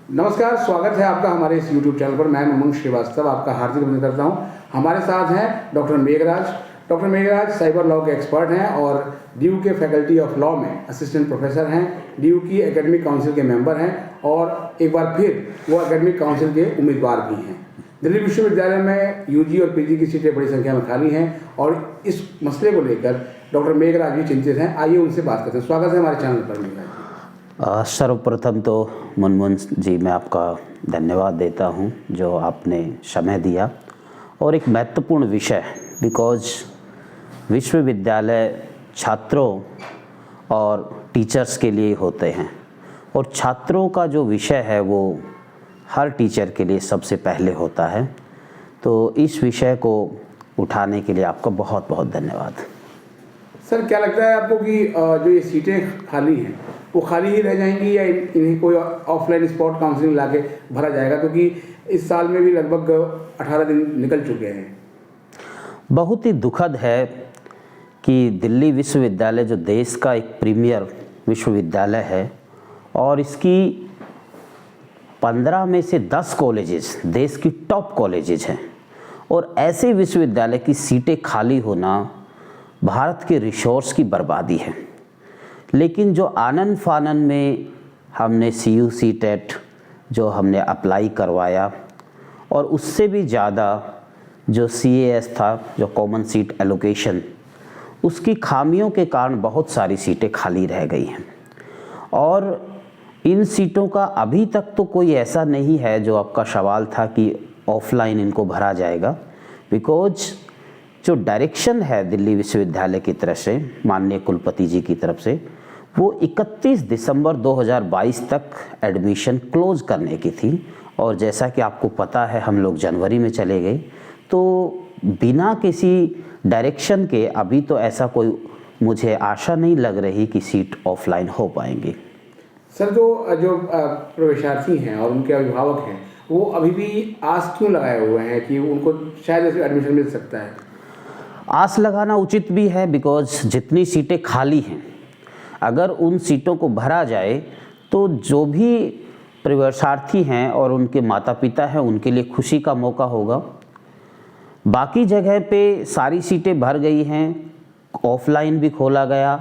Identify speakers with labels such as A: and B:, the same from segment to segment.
A: नमस्कार, स्वागत है आपका हमारे इस YouTube चैनल पर। मैं उमंग श्रीवास्तव आपका हार्दिक अभिनंदन करता हूं। हमारे साथ हैं doctor Meghraj. Doctor Meghraj cyber law के एक्सपर्ट हैं और DU के फैकल्टी ऑफ लॉ में असिस्टेंट प्रोफेसर हैं, DU की एकेडमिक काउंसिल के मेंबर हैं और एक बार फिर वो एकेडमिक काउंसिल के उम्मीदवार भी हैं। दिल्ली विश्वविद्यालय में UG और PG की सीटें बड़ी संख्या में खाली हैं और इस मसले को लेकर डॉक्टर मेघराज भी चिंतित हैं। आइए उनसे बात करते हैं। स्वागत है हमारे चैनल पर मेघराज।
B: सर्वप्रथम तो मुनमुन जी मैं आपका धन्यवाद देता हूं जो आपने समय दिया और एक महत्वपूर्ण विषय बिकॉज विश्वविद्यालय छात्रों और टीचर्स के लिए होते हैं और छात्रों का जो विषय है वो हर टीचर के लिए सबसे पहले होता है। तो इस विषय को उठाने के लिए आपका बहुत बहुत धन्यवाद।
A: सर, क्या लगता है आपको कि जो ये सीटें खाली हैं वो खाली ही रह जाएंगी या इन्हें कोई ऑफलाइन स्पॉट काउंसलिंग लाके भरा जाएगा, क्योंकि इस साल में भी लगभग 18 दिन निकल चुके हैं।
B: बहुत ही दुखद है कि दिल्ली विश्वविद्यालय जो देश का एक प्रीमियर विश्वविद्यालय है और इसकी 15 में से 10 कॉलेजेस देश की टॉप कॉलेजेस हैं और ऐसे विश्वविद्यालय की सीटें खाली होना भारत के रिसोर्स की बर्बादी है। लेकिन जो आनन फानन में हमने CUC टेट जो हमने अप्लाई करवाया और उससे भी ज़्यादा जो CAS था जो कॉमन सीट एलोकेशन, उसकी खामियों के कारण बहुत सारी सीटें खाली रह गई हैं और इन सीटों का अभी तक तो कोई ऐसा नहीं है जो आपका सवाल था कि ऑफलाइन इनको भरा जाएगा। बिकॉज जो डायरेक्शन है दिल्ली विश्वविद्यालय की तरफ से माननीय कुलपति जी की तरफ से वो 31 दिसंबर 2022 तक एडमिशन क्लोज करने की थी और जैसा कि आपको पता है हम लोग जनवरी में चले गए, तो बिना किसी डायरेक्शन के अभी तो ऐसा कोई मुझे आशा नहीं लग रही कि सीट ऑफलाइन हो पाएंगी।
A: सर, जो प्रवेशार्थी हैं और उनके अभिभावक हैं वो अभी भी आस क्यों लगाए हुए हैं कि उनको शायद एडमिशन मिल सकता है?
B: आस लगाना उचित भी है बिकॉज जितनी सीटें खाली हैं अगर उन सीटों को भरा जाए तो जो भी प्रवेशार्थी हैं और उनके माता पिता हैं उनके लिए खुशी का मौका होगा। बाकी जगह पे सारी सीटें भर गई हैं, ऑफलाइन भी खोला गया,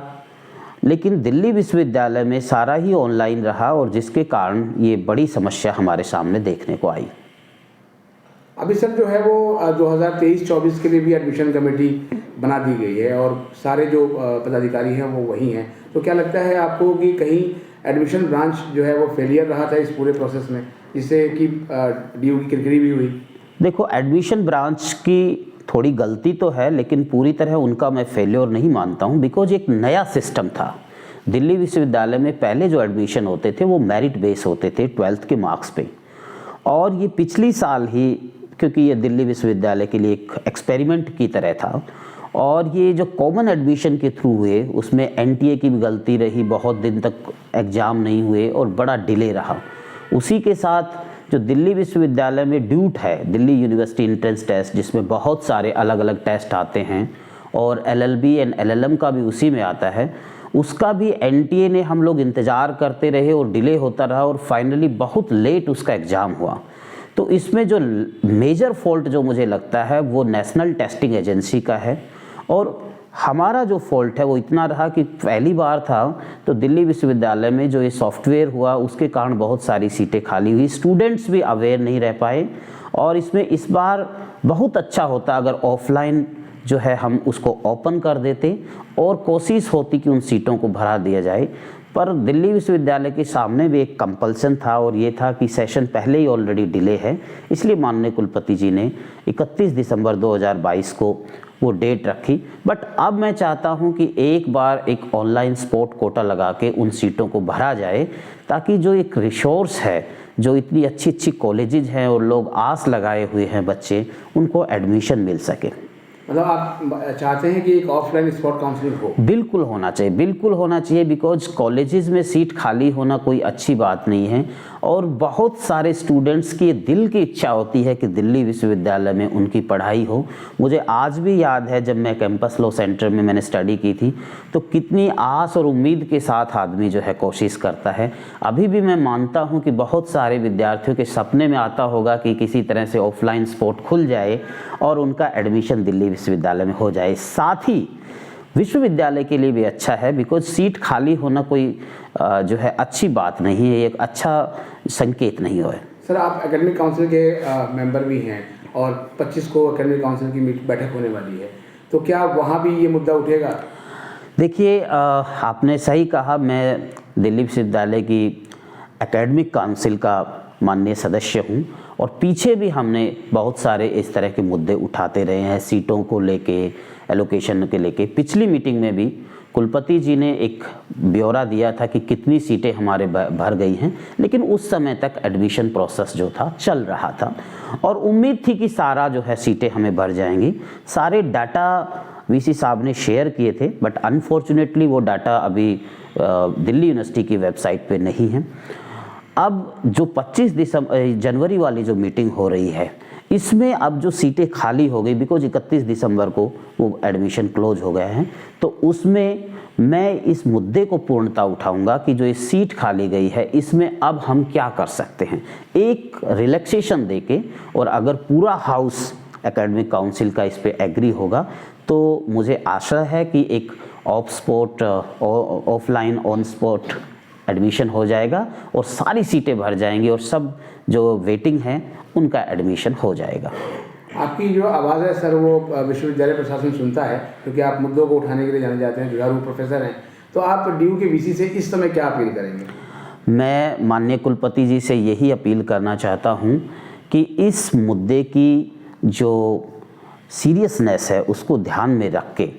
B: लेकिन दिल्ली विश्वविद्यालय में सारा ही ऑनलाइन रहा और जिसके कारण ये बड़ी समस्या हमारे सामने देखने को आई।
A: अभी सर जो है वो 2023-24 के लिए भी एडमिशन कमेटी बना दी गई है और सारे जो पदाधिकारी हैं वो वही हैं। तो क्या लगता है आपको कि कहीं एडमिशन ब्रांच जो है वो फेलियर रहा था इस पूरे प्रोसेस में, जिससे कि DU की किरकिरी भी हुई?
B: देखो, एडमिशन ब्रांच की थोड़ी गलती तो है लेकिन पूरी तरह उनका मैं फेलियर नहीं मानता हूँ बिकॉज एक नया सिस्टम था। दिल्ली विश्वविद्यालय में पहले जो एडमिशन होते थे वो मेरिट बेस होते थे 12th के मार्क्स पे और ये पिछली साल ही, क्योंकि ये दिल्ली विश्वविद्यालय के लिए एक एक्सपेरिमेंट की तरह था और ये जो कॉमन एडमिशन के थ्रू हुए उसमें NTA की भी गलती रही, बहुत दिन तक एग्ज़ाम नहीं हुए और बड़ा डिले रहा। उसी के साथ जो दिल्ली विश्वविद्यालय में ड्यूट है दिल्ली यूनिवर्सिटी एंट्रेंस टेस्ट, जिसमें बहुत सारे अलग अलग टेस्ट आते हैं और LLB एंड LLM का भी उसी में आता है, उसका भी NTA ने हम लोग इंतज़ार करते रहे और डिले होता रहा और फाइनली बहुत लेट उसका एग्ज़ाम हुआ। तो इसमें जो मेजर फॉल्ट जो मुझे लगता है वो नेशनल टेस्टिंग एजेंसी का है और हमारा जो फॉल्ट है वो इतना रहा कि पहली बार था तो दिल्ली विश्वविद्यालय में जो ये सॉफ्टवेयर हुआ उसके कारण बहुत सारी सीटें खाली हुई, स्टूडेंट्स भी अवेयर नहीं रह पाए और इसमें इस बार बहुत अच्छा होता अगर ऑफलाइन जो है हम उसको ओपन कर देते और कोशिश होती कि उन सीटों को भरा दिया जाए। पर दिल्ली विश्वविद्यालय के सामने भी एक कंपल्सन था और ये था कि सेशन पहले ही ऑलरेडी डिले है, इसलिए माननीय कुलपति जी ने 31 दिसंबर 2022 को वो डेट रखी। बट अब मैं चाहता हूं कि एक बार एक ऑनलाइन स्पॉट कोटा लगा के उन सीटों को भरा जाए ताकि जो एक रिसोर्स है, जो इतनी अच्छी अच्छी कॉलेजेस हैं और लोग आस लगाए हुए हैं बच्चे, उनको एडमिशन मिल सके।
A: मतलब आप चाहते हैं कि एक ऑफलाइन स्पॉट काउंसलिंग हो?
B: बिल्कुल होना चाहिए, बिल्कुल होना चाहिए बिकॉज कॉलेजेस में सीट खाली होना कोई अच्छी बात नहीं है और बहुत सारे स्टूडेंट्स की दिल की इच्छा होती है कि दिल्ली विश्वविद्यालय में उनकी पढ़ाई हो। मुझे आज भी याद है जब मैं कैंपस लॉ सेंटर में मैंने स्टडी की थी तो कितनी आस और उम्मीद के साथ आदमी जो है कोशिश करता है। अभी भी मैं मानता हूँ कि बहुत सारे विद्यार्थियों के सपने में आता होगा कि किसी तरह से ऑफलाइन स्पोर्ट खुल जाए और उनका एडमिशन दिल्ली विश्वविद्यालय में हो जाए। साथ ही विश्वविद्यालय के लिए भी अच्छा है, बिकॉज सीट खाली होना कोई जो है अच्छी बात नहीं है, एक अच्छा संकेत नहीं है।
A: सर, आप एकेडमिक काउंसिल के मेंबर भी हैं और 25 को एकेडमिक काउंसिल की बैठक होने वाली है, तो क्या वहाँ भी ये मुद्दा उठेगा?
B: देखिए, आपने सही कहा, मैं दिल्ली विश्वविद्यालय की एकेडमिक काउंसिल का माननीय सदस्य हूँ और पीछे भी हमने बहुत सारे इस तरह के मुद्दे उठाते रहे हैं, सीटों को लेके, एलोकेशन के लेके। पिछली मीटिंग में भी कुलपति जी ने एक ब्यौरा दिया था कि कितनी सीटें हमारे भर गई हैं, लेकिन उस समय तक एडमिशन प्रोसेस जो था चल रहा था और उम्मीद थी कि सारा जो है सीटें हमें भर जाएंगी। सारे डाटा वीसी साहब ने शेयर किए थे, बट अनफॉर्चुनेटली वो डाटा अभी दिल्ली यूनिवर्सिटी की वेबसाइट पे नहीं है। अब जो 25 जनवरी वाली जो मीटिंग हो रही है, इसमें अब जो सीटें खाली हो गई, बिकॉज 31 दिसंबर को वो एडमिशन क्लोज हो गए हैं, तो उसमें मैं इस मुद्दे को पूर्णता उठाऊंगा कि जो ये सीट खाली गई है इसमें अब हम क्या कर सकते हैं, एक रिलैक्सेशन देके। और अगर पूरा हाउस एकेडमिक काउंसिल का इस पे एग्री होगा तो मुझे आशा है कि एक ऑफलाइन ऑन स्पॉट एडमिशन हो जाएगा और सारी सीटें भर जाएंगी और सब जो वेटिंग है उनका एडमिशन हो जाएगा।
A: आपकी जो आवाज़ है सर, वो विश्वविद्यालय प्रशासन सुनता है, क्योंकि आप मुद्दों को उठाने के लिए जाने जाते हैं, जुझारू प्रोफेसर हैं। तो आप ड्यू के वीसी से इस समय क्या अपील करेंगे? मैं माननीय कुलपति जी से यही अपील करना चाहता हूँ कि इस मुद्दे की जो सीरियसनेस है उसको ध्यान में रख के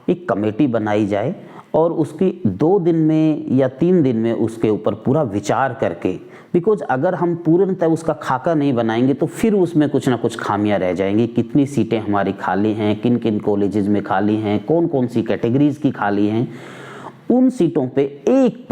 A: एक कमेटी बनाई जाए और उसकी 2 दिन में या 3 दिन में उसके ऊपर पूरा विचार करके, बिकॉज अगर हम पूर्णतः उसका खाका नहीं बनाएंगे तो फिर उसमें कुछ ना कुछ खामियां रह जाएंगी। कितनी सीटें हमारी खाली हैं, किन किन कॉलेजेस में खाली हैं, कौन कौन सी कैटेगरीज की खाली हैं, उन सीटों पे एक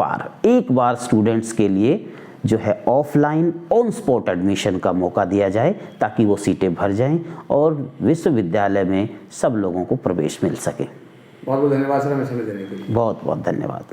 A: बार स्टूडेंट्स के लिए जो है ऑफलाइन ऑन स्पॉट एडमिशन का मौका दिया जाए ताकि वो सीटें भर जाएं और विश्वविद्यालय में सब लोगों को प्रवेश मिल सके। बहुत बहुत धन्यवाद सर, हमें समय देने के लिए।
B: बहुत बहुत धन्यवाद।